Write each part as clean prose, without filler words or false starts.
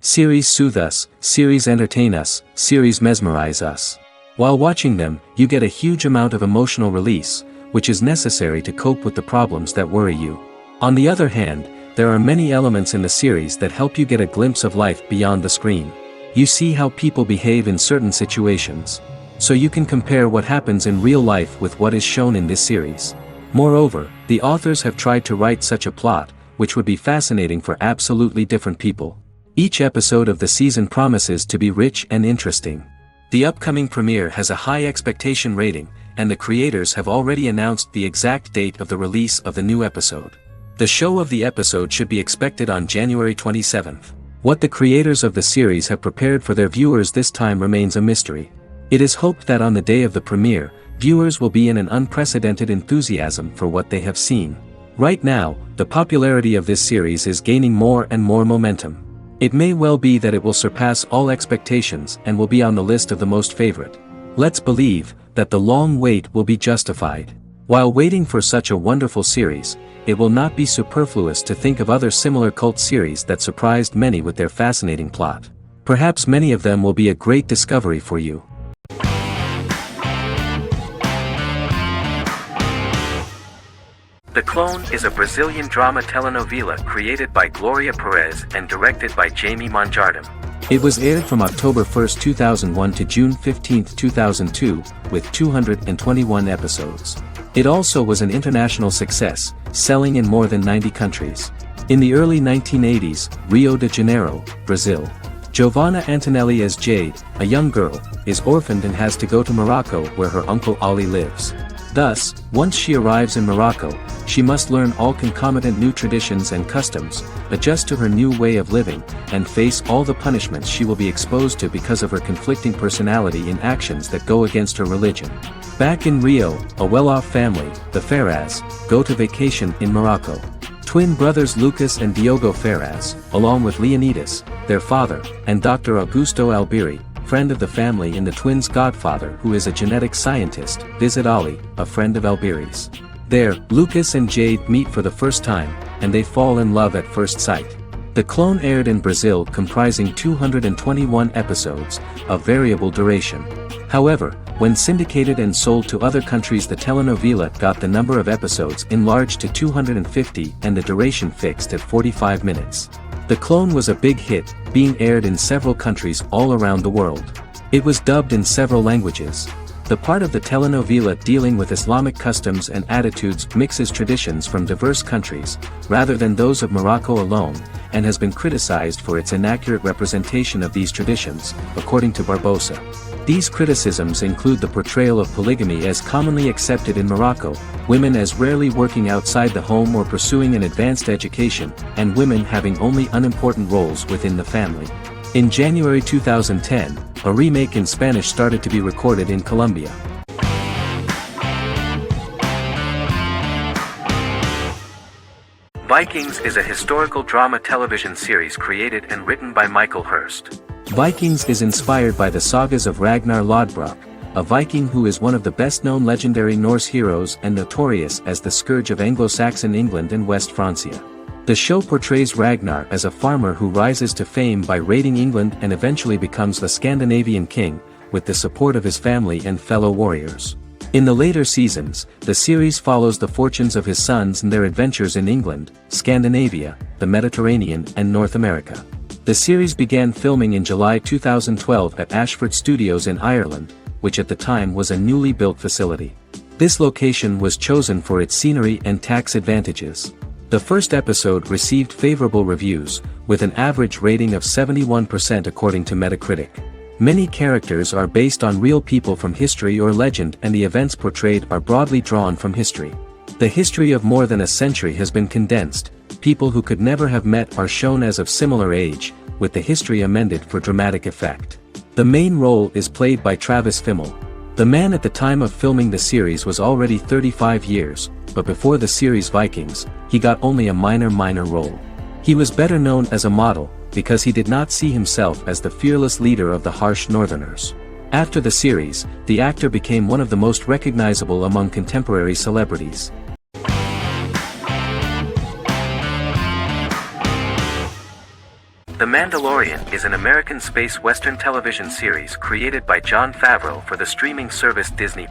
Series soothe us, series entertain us, series mesmerize us. While watching them, you get a huge amount of emotional release, which is necessary to cope with the problems that worry you. On the other hand, there are many elements in the series that help you get a glimpse of life beyond the screen. You see how people behave in certain situations. So you can compare what happens in real life with what is shown in this series. Moreover, the authors have tried to write such a plot, which would be fascinating for absolutely different people. Each episode of the season promises to be rich and interesting. The upcoming premiere has a high expectation rating, and the creators have already announced the exact date of the release of the new episode. The show of the episode should be expected on January 27th. What the creators of the series have prepared for their viewers this time remains a mystery. It is hoped that on the day of the premiere, viewers will be in an unprecedented enthusiasm for what they have seen. Right now, the popularity of this series is gaining more and more momentum. It may well be that it will surpass all expectations and will be on the list of the most favorite. Let's believe that the long wait will be justified. While waiting for such a wonderful series, it will not be superfluous to think of other similar cult series that surprised many with their fascinating plot. Perhaps many of them will be a great discovery for you. The Clone is a Brazilian drama telenovela created by Gloria Perez and directed by Jamie Monjardim. It was aired from October 1, 2001 to June 15, 2002, with 221 episodes. It also was an international success, selling in more than 90 countries. In the early 1980s, Rio de Janeiro, Brazil. Giovanna Antonelli as Jade, a young girl, is orphaned and has to go to Morocco where her uncle Ali lives. Thus, once she arrives in Morocco, she must learn all concomitant new traditions and customs, adjust to her new way of living, and face all the punishments she will be exposed to because of her conflicting personality in actions that go against her religion. Back in Rio, a well-off family, the Ferraz, go to vacation in Morocco. Twin brothers Lucas and Diogo Ferraz, along with Leonidas, their father, and Dr. Augusto Albiri, friend of the family and the twins' godfather who is a genetic scientist, visit Ali, a friend of Albiri's. There, Lucas and Jade meet for the first time, and they fall in love at first sight. The Clone aired in Brazil comprising 221 episodes, of variable duration. However, when syndicated and sold to other countries, the telenovela got the number of episodes enlarged to 250 and the duration fixed at 45 minutes. The Clone was a big hit, being aired in several countries all around the world. It was dubbed in several languages. The part of the telenovela dealing with Islamic customs and attitudes mixes traditions from diverse countries, rather than those of Morocco alone, and has been criticized for its inaccurate representation of these traditions, according to Barbosa. These criticisms include the portrayal of polygamy as commonly accepted in Morocco, women as rarely working outside the home or pursuing an advanced education, and women having only unimportant roles within the family. In January 2010, a remake in Spanish started to be recorded in Colombia. Vikings is a historical drama television series created and written by Michael Hurst. Vikings is inspired by the sagas of Ragnar Lodbrok, a Viking who is one of the best-known legendary Norse heroes and notorious as the scourge of Anglo-Saxon England and West Francia. The show portrays Ragnar as a farmer who rises to fame by raiding England and eventually becomes the Scandinavian king, with the support of his family and fellow warriors. In the later seasons, the series follows the fortunes of his sons and their adventures in England, Scandinavia, the Mediterranean and North America. The series began filming in July 2012 at Ashford Studios in Ireland, which at the time was a newly built facility. This location was chosen for its scenery and tax advantages. The first episode received favorable reviews, with an average rating of 71% according to Metacritic. Many characters are based on real people from history or legend, and the events portrayed are broadly drawn from history. The history of more than a century has been condensed. People who could never have met are shown as of similar age, with the history amended for dramatic effect. The main role is played by Travis Fimmel. The man at the time of filming the series was already 35 years, but before the series Vikings, he got only a minor role. He was better known as a model, because he did not see himself as the fearless leader of the harsh Northerners. After the series, the actor became one of the most recognizable among contemporary celebrities. The Mandalorian is an American space western television series created by Jon Favreau for the streaming service Disney+.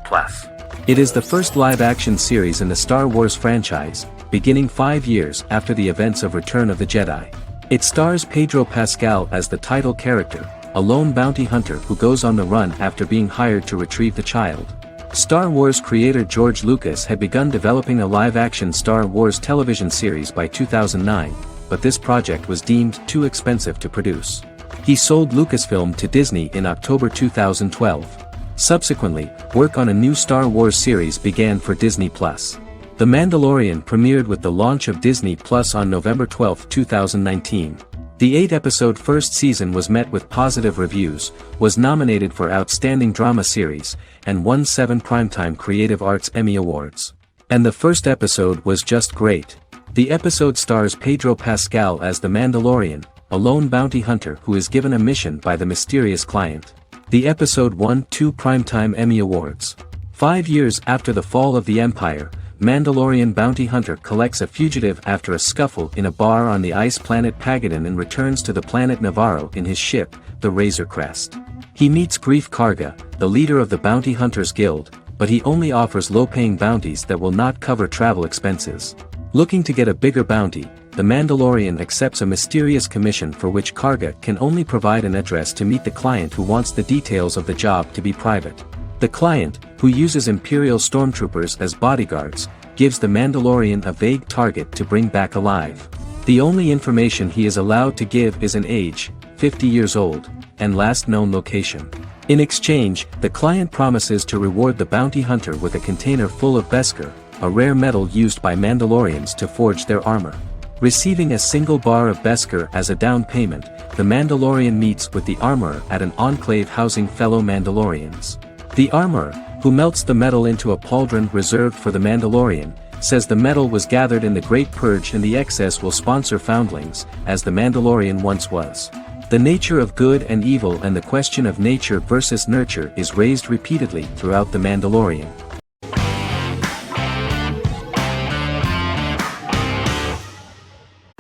It is the first live-action series in the Star Wars franchise, beginning 5 years after the events of Return of the Jedi. It stars Pedro Pascal as the title character, a lone bounty hunter who goes on the run after being hired to retrieve the child. Star Wars creator George Lucas had begun developing a live-action Star Wars television series by 2009, but this project was deemed too expensive to produce. He sold Lucasfilm to Disney in October 2012. Subsequently, work on a new Star Wars series began for Disney+. The Mandalorian premiered with the launch of Disney+ on November 12, 2019. The 8-episode first season was met with positive reviews, was nominated for Outstanding Drama Series, and won 7 Primetime Creative Arts Emmy Awards. And the first episode was just great. The episode stars Pedro Pascal as the Mandalorian, a lone bounty hunter who is given a mission by the mysterious client. The episode won 2 Primetime Emmy Awards. 5 years after the fall of the Empire, Mandalorian bounty hunter collects a fugitive after a scuffle in a bar on the ice planet Pagadan and returns to the planet Navarro in his ship, the Razor Crest. He meets Grief Karga, the leader of the Bounty Hunters Guild, but he only offers low-paying bounties that will not cover travel expenses. Looking to get a bigger bounty, the Mandalorian accepts a mysterious commission for which Karga can only provide an address to meet the client who wants the details of the job to be private. The client, who uses Imperial stormtroopers as bodyguards, gives the Mandalorian a vague target to bring back alive. The only information he is allowed to give is an age, 50 years old, and last known location. In exchange, the client promises to reward the bounty hunter with a container full of Beskar, a rare metal used by Mandalorians to forge their armor. Receiving a single bar of Beskar as a down payment, the Mandalorian meets with the armorer at an enclave housing fellow Mandalorians. The armorer, who melts the metal into a pauldron reserved for the Mandalorian, says the metal was gathered in the Great Purge and the excess will sponsor foundlings, as the Mandalorian once was. The nature of good and evil and the question of nature versus nurture is raised repeatedly throughout The Mandalorian.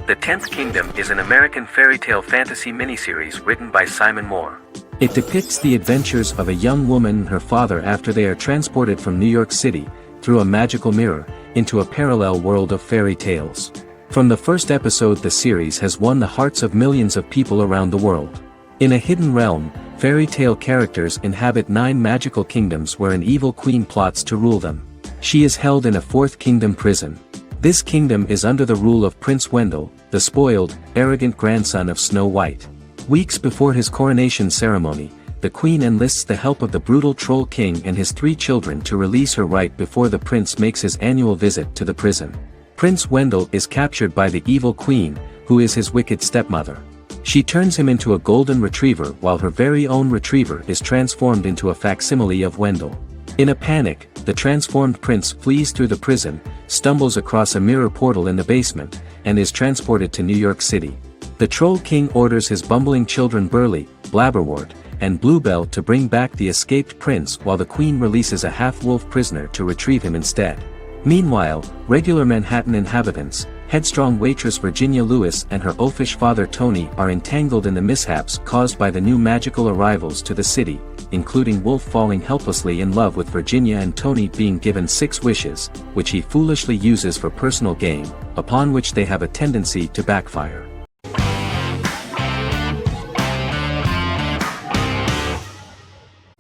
The Tenth Kingdom is an American fairy tale fantasy miniseries written by Simon Moore. It depicts the adventures of a young woman and her father after they are transported from New York City, through a magical mirror, into a parallel world of fairy tales. From the first episode, the series has won the hearts of millions of people around the world. In a hidden realm, fairy tale characters inhabit 9 magical kingdoms where an evil queen plots to rule them. She is held in a 4th kingdom prison. This kingdom is under the rule of Prince Wendell, the spoiled, arrogant grandson of Snow White. Weeks before his coronation ceremony, the queen enlists the help of the brutal Troll King and his 3 children to release her right before the prince makes his annual visit to the prison. Prince Wendell is captured by the evil queen, who is his wicked stepmother. She turns him into a golden retriever while her very own retriever is transformed into a facsimile of Wendell. In a panic, the transformed prince flees through the prison, stumbles across a mirror portal in the basement, and is transported to New York City. The Troll King orders his bumbling children Burly, Blabberwort, and Bluebell to bring back the escaped prince while the queen releases a half-wolf prisoner to retrieve him instead. Meanwhile, regular Manhattan inhabitants, headstrong waitress Virginia Lewis and her oafish father Tony are entangled in the mishaps caused by the new magical arrivals to the city, including Wolf falling helplessly in love with Virginia and Tony being given 6 wishes, which he foolishly uses for personal gain, upon which they have a tendency to backfire.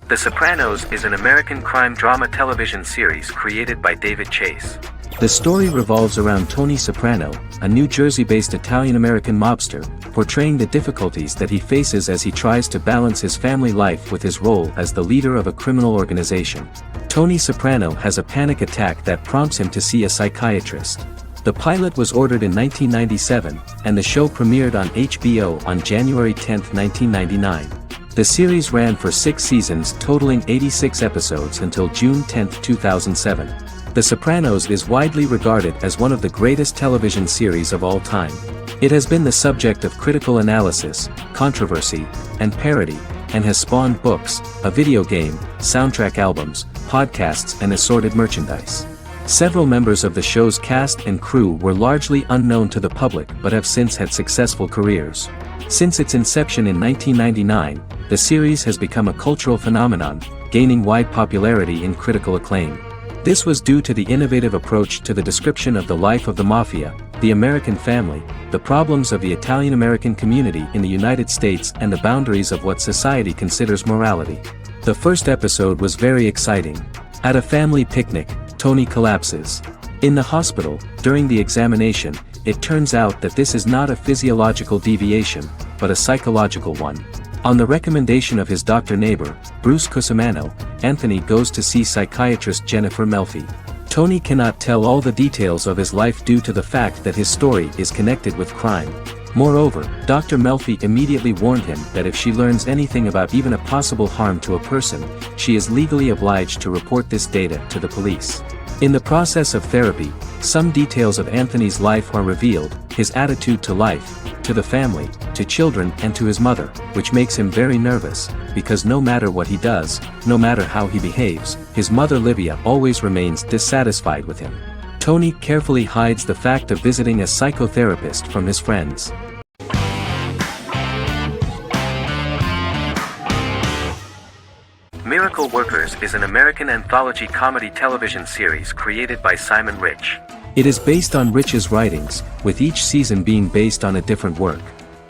The Sopranos is an American crime drama television series created by David Chase. The story revolves around Tony Soprano, a New Jersey-based Italian-American mobster, portraying the difficulties that he faces as he tries to balance his family life with his role as the leader of a criminal organization. Tony Soprano has a panic attack that prompts him to see a psychiatrist. The pilot was ordered in 1997, and the show premiered on HBO on January 10, 1999. The series ran for 6 seasons totaling 86 episodes until June 10, 2007. The Sopranos is widely regarded as one of the greatest television series of all time. It has been the subject of critical analysis, controversy, and parody, and has spawned books, a video game, soundtrack albums, podcasts and assorted merchandise. Several members of the show's cast and crew were largely unknown to the public but have since had successful careers. Since its inception in 1999, the series has become a cultural phenomenon, gaining wide popularity and critical acclaim. This was due to the innovative approach to the description of the life of the mafia, the American family, the problems of the Italian-American community in the United States and the boundaries of what society considers morality. The first episode was very exciting. At a family picnic, Tony collapses. In the hospital, during the examination, it turns out that this is not a physiological deviation, but a psychological one. On the recommendation of his doctor neighbor, Bruce Cusimano, Anthony goes to see psychiatrist Jennifer Melfi. Tony cannot tell all the details of his life due to the fact that his story is connected with crime. Moreover, Dr. Melfi immediately warned him that if she learns anything about even a possible harm to a person, she is legally obliged to report this data to the police. In the process of therapy, some details of Anthony's life are revealed, his attitude to life, to the family, to children and to his mother, which makes him very nervous, because no matter what he does, no matter how he behaves, his mother Livia always remains dissatisfied with him. Tony carefully hides the fact of visiting a psychotherapist from his friends. Miracle Workers is an American anthology comedy television series created by Simon Rich. It is based on Rich's writings, with each season being based on a different work.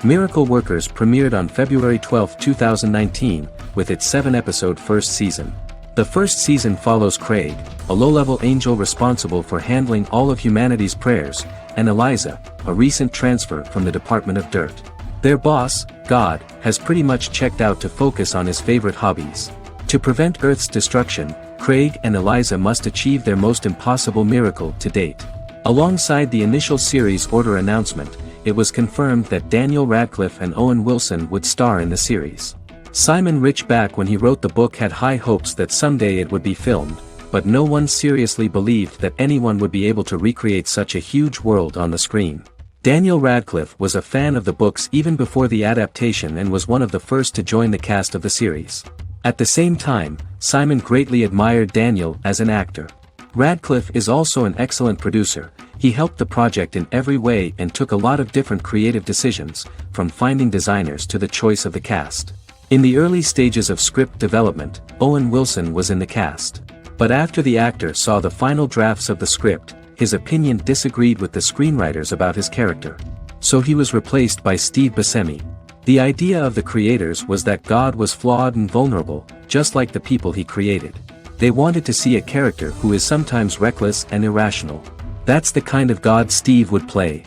Miracle Workers premiered on February 12, 2019, with its 7-episode first season. The first season follows Craig, a low-level angel responsible for handling all of humanity's prayers, and Eliza, a recent transfer from the Department of Dirt. Their boss, God, has pretty much checked out to focus on his favorite hobbies. To prevent Earth's destruction, Craig and Eliza must achieve their most impossible miracle to date. Alongside the initial series order announcement, it was confirmed that Daniel Radcliffe and Owen Wilson would star in the series. Simon Rich back when he wrote the book had high hopes that someday it would be filmed, but no one seriously believed that anyone would be able to recreate such a huge world on the screen. Daniel Radcliffe was a fan of the books even before the adaptation and was one of the first to join the cast of the series. At the same time, Simon greatly admired Daniel as an actor. Radcliffe is also an excellent producer. He helped the project in every way and took a lot of different creative decisions, from finding designers to the choice of the cast. In the early stages of script development, Owen Wilson was in the cast. But after the actor saw the final drafts of the script, his opinion disagreed with the screenwriters about his character. So he was replaced by Steve Buscemi. The idea of the creators was that God was flawed and vulnerable, just like the people he created. They wanted to see a character who is sometimes reckless and irrational. That's the kind of God Steve would play.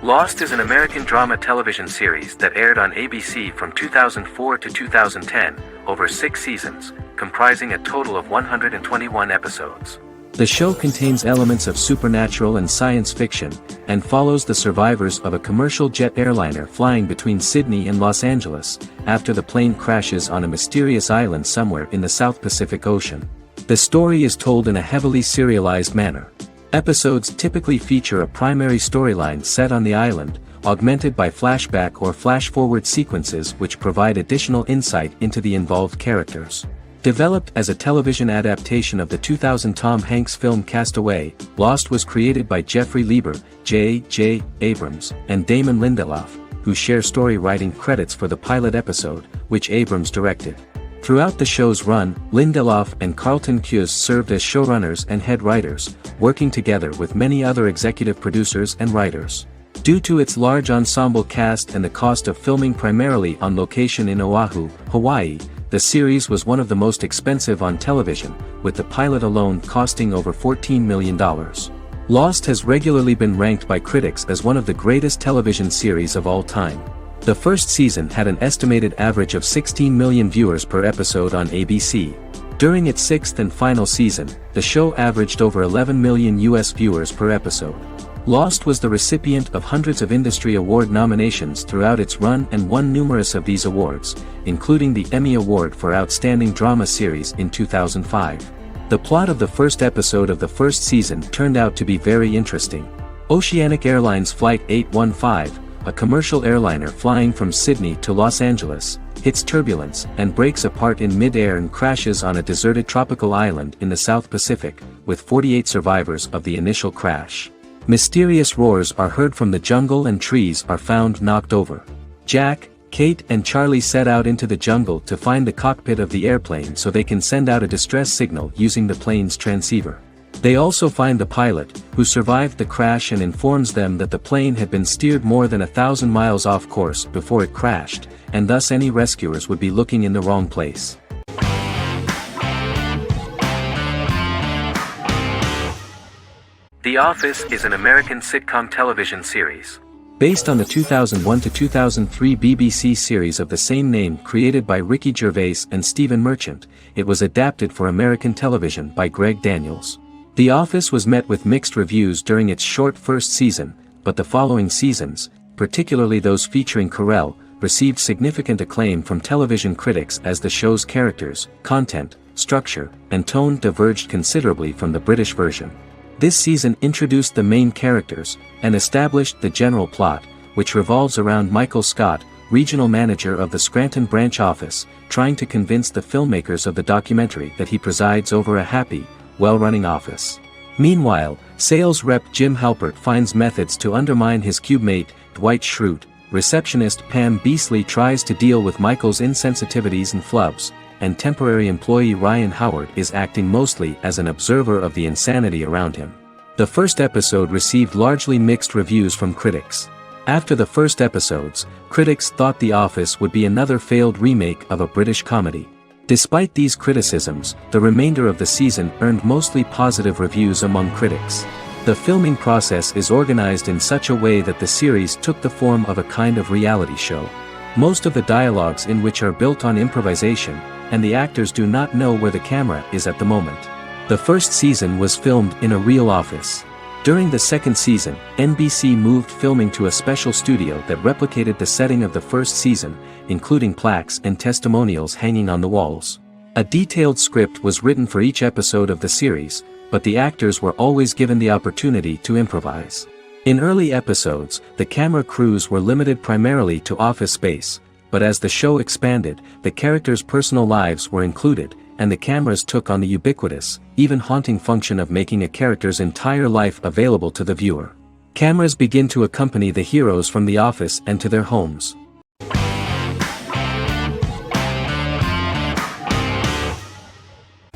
Lost is an American drama television series that aired on ABC from 2004 to 2010, over 6 seasons, comprising a total of 121 episodes. The show contains elements of supernatural and science fiction, and follows the survivors of a commercial jet airliner flying between Sydney and Los Angeles, after the plane crashes on a mysterious island somewhere in the South Pacific Ocean. The story is told in a heavily serialized manner. Episodes typically feature a primary storyline set on the island, augmented by flashback or flash-forward sequences which provide additional insight into the involved characters. Developed as a television adaptation of the 2000 Tom Hanks film Castaway, Lost was created by Jeffrey Lieber, J.J. Abrams, and Damon Lindelof, who share story writing credits for the pilot episode, which Abrams directed. Throughout the show's run, Lindelof and Carlton Cuse served as showrunners and head writers, working together with many other executive producers and writers. Due to its large ensemble cast and the cost of filming primarily on location in Oahu, Hawaii, the series was one of the most expensive on television, with the pilot alone costing over $14 million. Lost has regularly been ranked by critics as one of the greatest television series of all time. The first season had an estimated average of 16 million viewers per episode on ABC. During its 6th and final season, the show averaged over 11 million US viewers per episode. Lost was the recipient of hundreds of industry award nominations throughout its run and won numerous of these awards, including the Emmy Award for Outstanding Drama Series in 2005. The plot of the first episode of the first season turned out to be very interesting. Oceanic Airlines Flight 815, a commercial airliner flying from Sydney to Los Angeles, hits turbulence, and breaks apart in mid-air and crashes on a deserted tropical island in the South Pacific, with 48 survivors of the initial crash. Mysterious roars are heard from the jungle and trees are found knocked over. Jack, Kate and Charlie set out into the jungle to find the cockpit of the airplane so they can send out a distress signal using the plane's transceiver. They also find the pilot, who survived the crash and informs them that the plane had been steered more than 1,000 miles off course before it crashed, and thus any rescuers would be looking in the wrong place. The Office is an American sitcom television series. Based on the 2001 to 2003 BBC series of the same name created by Ricky Gervais and Stephen Merchant, it was adapted for American television by Greg Daniels. The Office was met with mixed reviews during its short first season, but the following seasons, particularly those featuring Carell, received significant acclaim from television critics as the show's characters, content, structure, and tone diverged considerably from the British version. This season introduced the main characters, and established the general plot, which revolves around Michael Scott, regional manager of the Scranton branch office, trying to convince the filmmakers of the documentary that he presides over a happy, well-running office. Meanwhile, sales rep Jim Halpert finds methods to undermine his cubemate, Dwight Schrute. Receptionist Pam Beasley tries to deal with Michael's insensitivities and flubs, and temporary employee Ryan Howard is acting mostly as an observer of the insanity around him. The first episode received largely mixed reviews from critics. After the first episodes, critics thought The Office would be another failed remake of a British comedy. Despite these criticisms, the remainder of the season earned mostly positive reviews among critics. The filming process is organized in such a way that the series took the form of a kind of reality show. Most of the dialogues in which are built on improvisation, and the actors do not know where the camera is at the moment. The first season was filmed in a real office. During the second season, NBC moved filming to a special studio that replicated the setting of the first season, including plaques and testimonials hanging on the walls. A detailed script was written for each episode of the series, but the actors were always given the opportunity to improvise. In early episodes, the camera crews were limited primarily to office space, but as the show expanded, the characters' personal lives were included, and the cameras took on the ubiquitous, even haunting function of making a character's entire life available to the viewer. Cameras begin to accompany the heroes from the office and to their homes.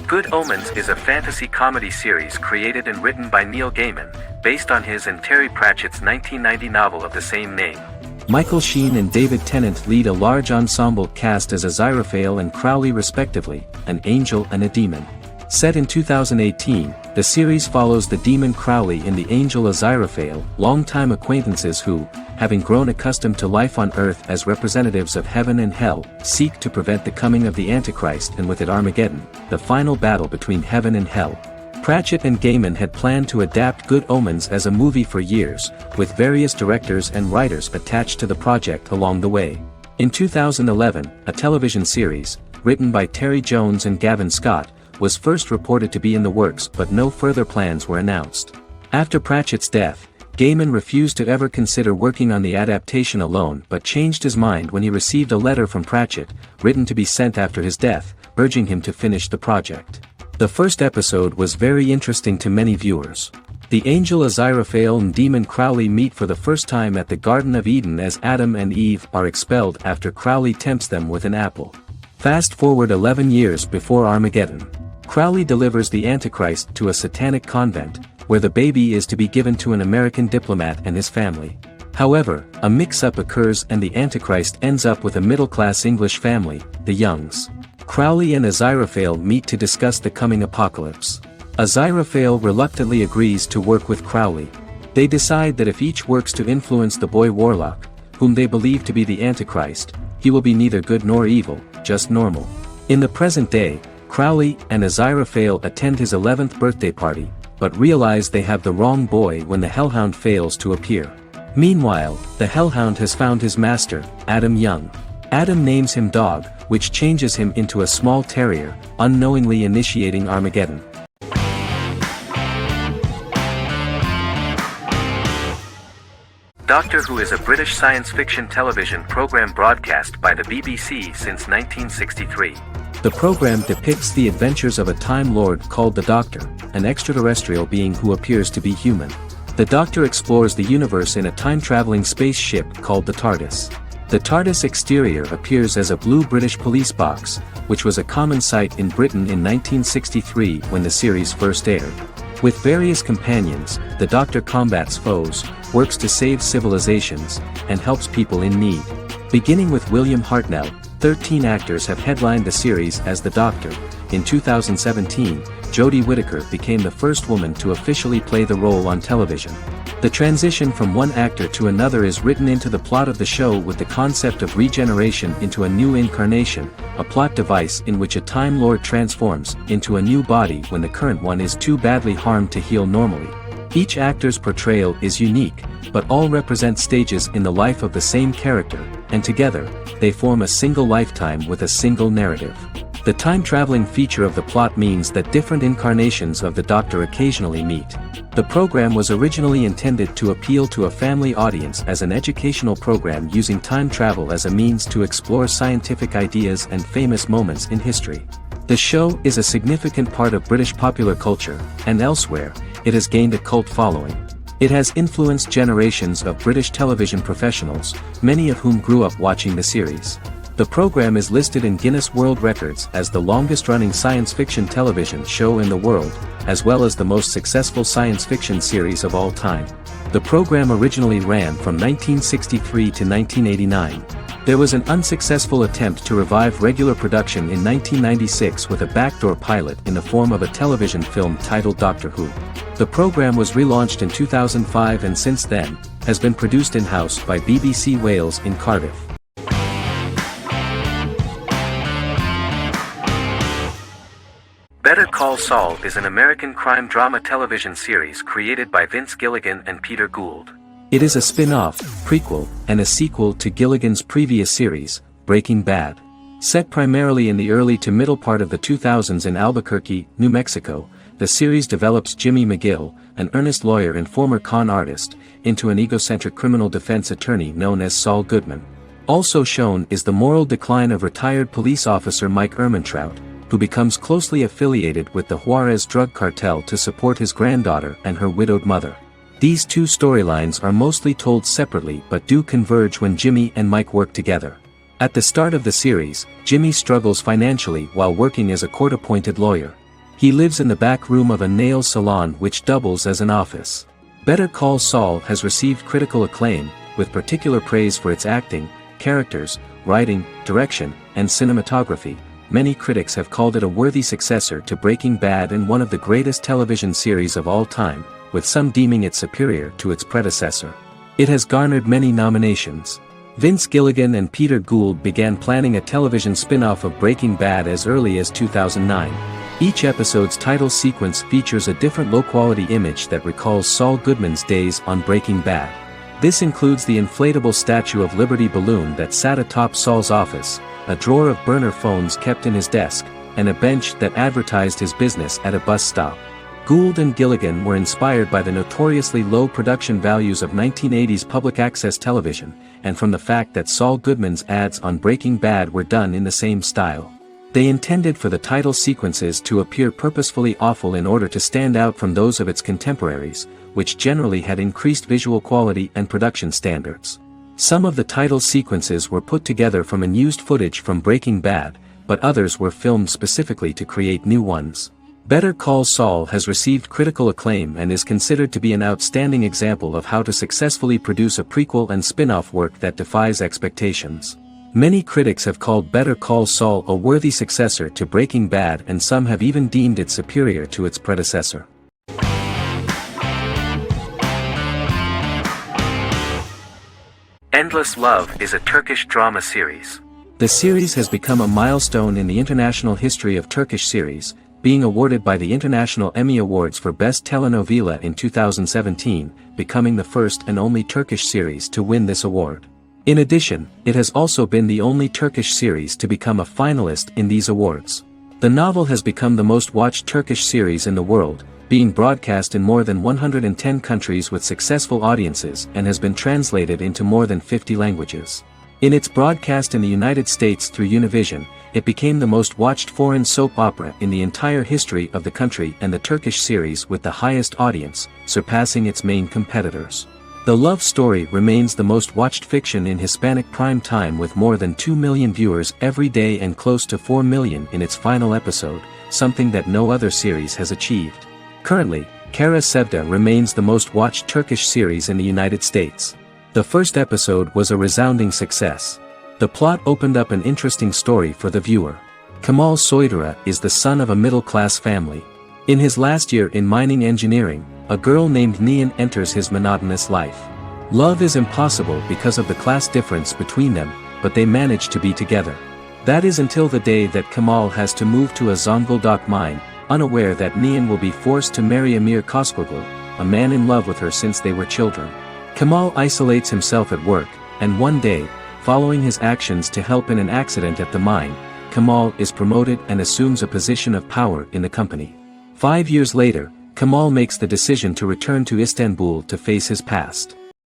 Good Omens is a fantasy comedy series created and written by Neil Gaiman, based on his and Terry Pratchett's 1990 novel of the same name. Michael Sheen and David Tennant lead a large ensemble cast as Aziraphale and Crowley respectively, an angel and a demon. Set in 2018, the series follows the demon Crowley and the angel Aziraphale, longtime acquaintances who, having grown accustomed to life on Earth as representatives of heaven and hell, seek to prevent the coming of the Antichrist and with it Armageddon, the final battle between heaven and hell. Pratchett and Gaiman had planned to adapt Good Omens as a movie for years, with various directors and writers attached to the project along the way. In 2011, a television series, written by Terry Jones and Gavin Scott, was first reported to be in the works but no further plans were announced. After Pratchett's death, Gaiman refused to ever consider working on the adaptation alone but changed his mind when he received a letter from Pratchett, written to be sent after his death, urging him to finish the project. The first episode was very interesting to many viewers. The angel Aziraphale and demon Crowley meet for the first time at the Garden of Eden as Adam and Eve are expelled after Crowley tempts them with an apple. Fast forward 11 years before Armageddon. Crowley delivers the Antichrist to a satanic convent, where the baby is to be given to an American diplomat and his family. However, a mix-up occurs and the Antichrist ends up with a middle-class English family, the Youngs. Crowley and Aziraphale meet to discuss the coming apocalypse. Aziraphale reluctantly agrees to work with Crowley. They decide that if each works to influence the boy Warlock, whom they believe to be the Antichrist, he will be neither good nor evil, just normal. In the present day, Crowley and Aziraphale attend his 11th birthday party, but realize they have the wrong boy when the Hellhound fails to appear. Meanwhile, the Hellhound has found his master, Adam Young. Adam names him Dog, which changes him into a small terrier, unknowingly initiating Armageddon. Doctor Who is a British science fiction television program broadcast by the BBC since 1963. The program depicts the adventures of a Time Lord called the Doctor, an extraterrestrial being who appears to be human. The Doctor explores the universe in a time-traveling spaceship called the TARDIS. The TARDIS exterior appears as a blue British police box, which was a common sight in Britain in 1963 when the series first aired. With various companions, the Doctor combats foes, works to save civilizations, and helps people in need. Beginning with William Hartnell, 13 actors have headlined the series as the Doctor. In 2017, Jodie Whittaker became the first woman to officially play the role on television. The transition from one actor to another is written into the plot of the show with the concept of regeneration into a new incarnation, a plot device in which a Time Lord transforms into a new body when the current one is too badly harmed to heal normally. Each actor's portrayal is unique, but all represent stages in the life of the same character, and together, they form a single lifetime with a single narrative. The time-traveling feature of the plot means that different incarnations of the Doctor occasionally meet. The program was originally intended to appeal to a family audience as an educational program using time travel as a means to explore scientific ideas and famous moments in history. The show is a significant part of British popular culture, and elsewhere, it has gained a cult following. It has influenced generations of British television professionals, many of whom grew up watching the series. The program is listed in Guinness World Records as the longest-running science fiction television show in the world, as well as the most successful science fiction series of all time. The program originally ran from 1963 to 1989. There was an unsuccessful attempt to revive regular production in 1996 with a backdoor pilot in the form of a television film titled Doctor Who. The program was relaunched in 2005 and since then, has been produced in-house by BBC Wales in Cardiff. Better Call Saul is an American crime drama television series created by Vince Gilligan and Peter Gould. It is a spin-off, prequel, and a sequel to Gilligan's previous series, Breaking Bad. Set primarily in the early to middle part of the 2000s in Albuquerque, New Mexico, the series develops Jimmy McGill, an earnest lawyer and former con artist, into an egocentric criminal defense attorney known as Saul Goodman. Also shown is the moral decline of retired police officer Mike Ehrmantraut, who becomes closely affiliated with the Juarez drug cartel to support his granddaughter and her widowed mother. These two storylines are mostly told separately but do converge when Jimmy and Mike work together. At the start of the series, Jimmy struggles financially while working as a court-appointed lawyer. He lives in the back room of a nail salon which doubles as an office. Better Call Saul has received critical acclaim, with particular praise for its acting, characters, writing, direction, and cinematography. Many critics have called it a worthy successor to Breaking Bad and one of the greatest television series of all time, with some deeming it superior to its predecessor. It has garnered many nominations. Vince Gilligan and Peter Gould began planning a television spin-off of Breaking Bad as early as 2009. Each episode's title sequence features a different low-quality image that recalls Saul Goodman's days on Breaking Bad. This includes the inflatable Statue of Liberty balloon that sat atop Saul's office, a drawer of burner phones kept in his desk, and a bench that advertised his business at a bus stop. Gould and Gilligan were inspired by the notoriously low production values of 1980s public access television, and from the fact that Saul Goodman's ads on Breaking Bad were done in the same style. They intended for the title sequences to appear purposefully awful in order to stand out from those of its contemporaries, which generally had increased visual quality and production standards. Some of the title sequences were put together from unused footage from Breaking Bad, but others were filmed specifically to create new ones. Better Call Saul has received critical acclaim and is considered to be an outstanding example of how to successfully produce a prequel and spin-off work that defies expectations. Many critics have called Better Call Saul a worthy successor to Breaking Bad, and some have even deemed it superior to its predecessor. Endless Love is a Turkish drama series. The series has become a milestone in the international history of Turkish series, being awarded by the International Emmy Awards for Best Telenovela in 2017, becoming the first and only Turkish series to win this award. In addition, it has also been the only Turkish series to become a finalist in these awards. The novel has become the most watched Turkish series in the world, being broadcast in more than 110 countries with successful audiences and has been translated into more than 50 languages. In its broadcast in the United States through Univision, it became the most watched foreign soap opera in the entire history of the country and the Turkish series with the highest audience, surpassing its main competitors. The love story remains the most watched fiction in Hispanic prime time with more than 2 million viewers every day and close to 4 million in its final episode, something that no other series has achieved. Currently, Kara Sevda remains the most watched Turkish series in the United States. The first episode was a resounding success. The plot opened up an interesting story for the viewer. Kemal Soydura is the son of a middle-class family. In his last year in mining engineering, a girl named Nihan enters his monotonous life. Love is impossible because of the class difference between them, but they manage to be together. That is until the day that Kemal has to move to a Zonguldak mine, unaware that Nihan will be forced to marry Amir Koskoglu, a man in love with her since they were children. Kemal isolates himself at work, and one day, following his actions to help in an accident at the mine, Kemal is promoted and assumes a position of power in the company. 5 years later, Kemal makes the decision to return to Istanbul to face his past.